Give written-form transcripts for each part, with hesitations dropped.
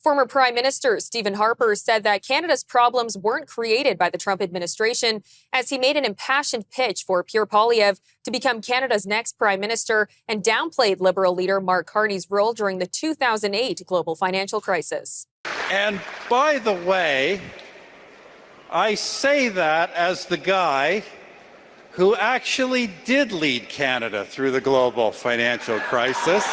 Former Prime Minister Stephen Harper said that Canada's problems weren't created by the Trump administration, as he made an impassioned pitch for Pierre Poilievre to become Canada's next Prime Minister and downplayed Liberal leader Mark Carney's role during the 2008 global financial crisis. And by the way, I say that as the guy who actually did lead Canada through the global financial crisis.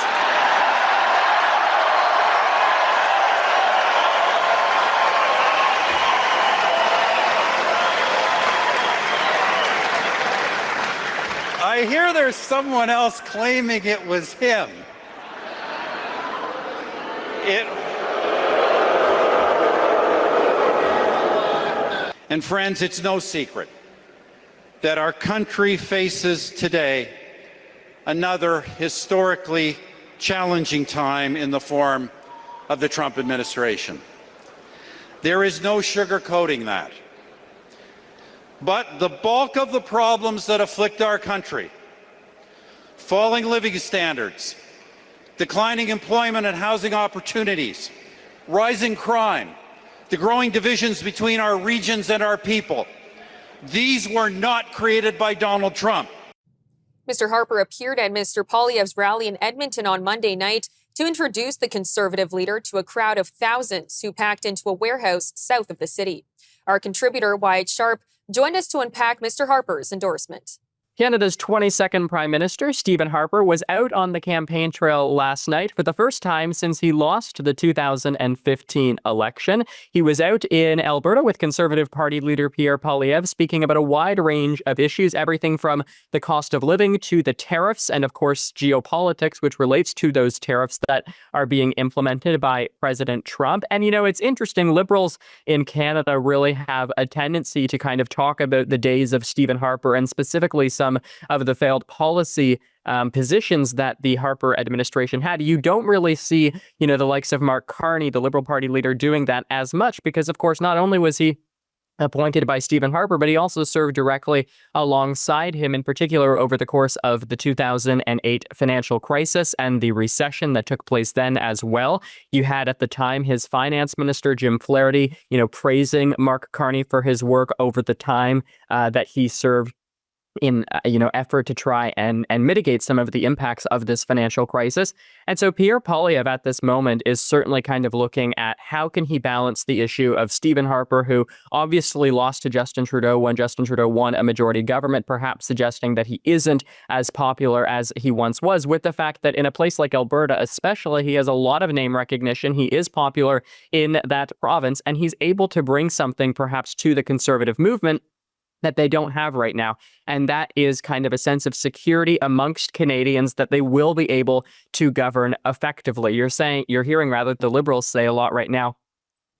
I hear there's someone else claiming it was him. And friends, it's no secret that our country faces today another historically challenging time in the form of the Trump administration. There is no sugarcoating that. But the bulk of the problems that afflict our country, falling living standards, declining employment and housing opportunities, rising crime, the growing divisions between our regions and our people, these were not created by Donald Trump. Mr. Harper appeared at Mr. Poilievre's rally in Edmonton on Monday night to introduce the Conservative leader to a crowd of thousands who packed into a warehouse south of the city. Our contributor, Wyatt Sharpe, joined us to unpack Mr. Harper's endorsement. Canada's 22nd Prime Minister, Stephen Harper, was out on the campaign trail last night for the first time since he lost the 2015 election. He was out in Alberta with Conservative Party leader Pierre Poilievre, speaking about a wide range of issues, everything from the cost of living to the tariffs and, of course, geopolitics, which relates to those tariffs that are being implemented by President Trump. And, you know, it's interesting. Liberals in Canada really have a tendency to kind of talk about the days of Stephen Harper and specifically some of the failed policy positions that the Harper administration had. You don't really see, the likes of Mark Carney, the Liberal Party leader, doing that as much because, of course, not only was he appointed by Stephen Harper, but he also served directly alongside him, in particular over the course of the 2008 financial crisis and the recession that took place then as well. You had at the time his finance minister, Jim Flaherty, praising Mark Carney for his work over the time that he served in effort to try and mitigate some of the impacts of this financial crisis. And so Pierre Poilievre at this moment is certainly kind of looking at how can he balance the issue of Stephen Harper, who obviously lost to Justin Trudeau when Justin Trudeau won a majority government, perhaps suggesting that he isn't as popular as he once was, with the fact that in a place like Alberta especially, he has a lot of name recognition. He is popular in that province, and he's able to bring something perhaps to the Conservative movement that they don't have right now. And that is kind of a sense of security amongst Canadians that they will be able to govern effectively. You're hearing the Liberals say a lot right now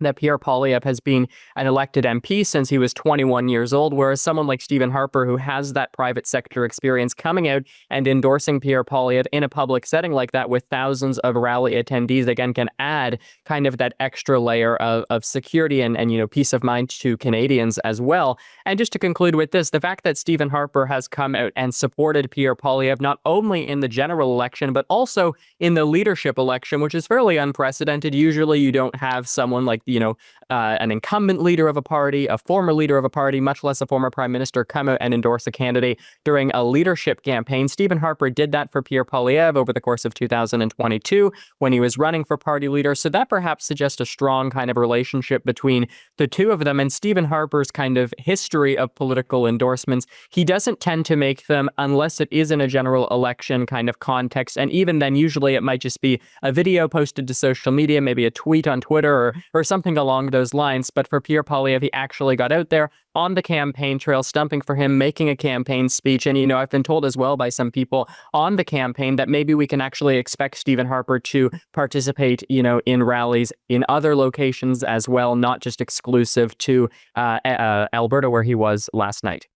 that Pierre Poilievre has been an elected MP since he was 21 years old, whereas someone like Stephen Harper, who has that private sector experience, coming out and endorsing Pierre Poilievre in a public setting like that with thousands of rally attendees, again, can add kind of that extra layer of security and peace of mind to Canadians as well. And just to conclude with this, the fact that Stephen Harper has come out and supported Pierre Poilievre not only in the general election, but also in the leadership election, which is fairly unprecedented. Usually you don't have someone like an incumbent leader of a party, a former leader of a party, much less a former prime minister, come out and endorse a candidate during a leadership campaign. Stephen Harper did that for Pierre Poilievre over the course of 2022 when he was running for party leader. So that perhaps suggests a strong kind of relationship between the two of them. And Stephen Harper's kind of history of political endorsements, he doesn't tend to make them unless it is in a general election kind of context. And even then, usually it might just be a video posted to social media, maybe a tweet on Twitter or something along those lines. But for Pierre Poilievre, he actually got out there on the campaign trail, stumping for him, making a campaign speech. And, I've been told as well by some people on the campaign that maybe we can actually expect Stephen Harper to participate, in rallies in other locations as well, not just exclusive to Alberta, where he was last night.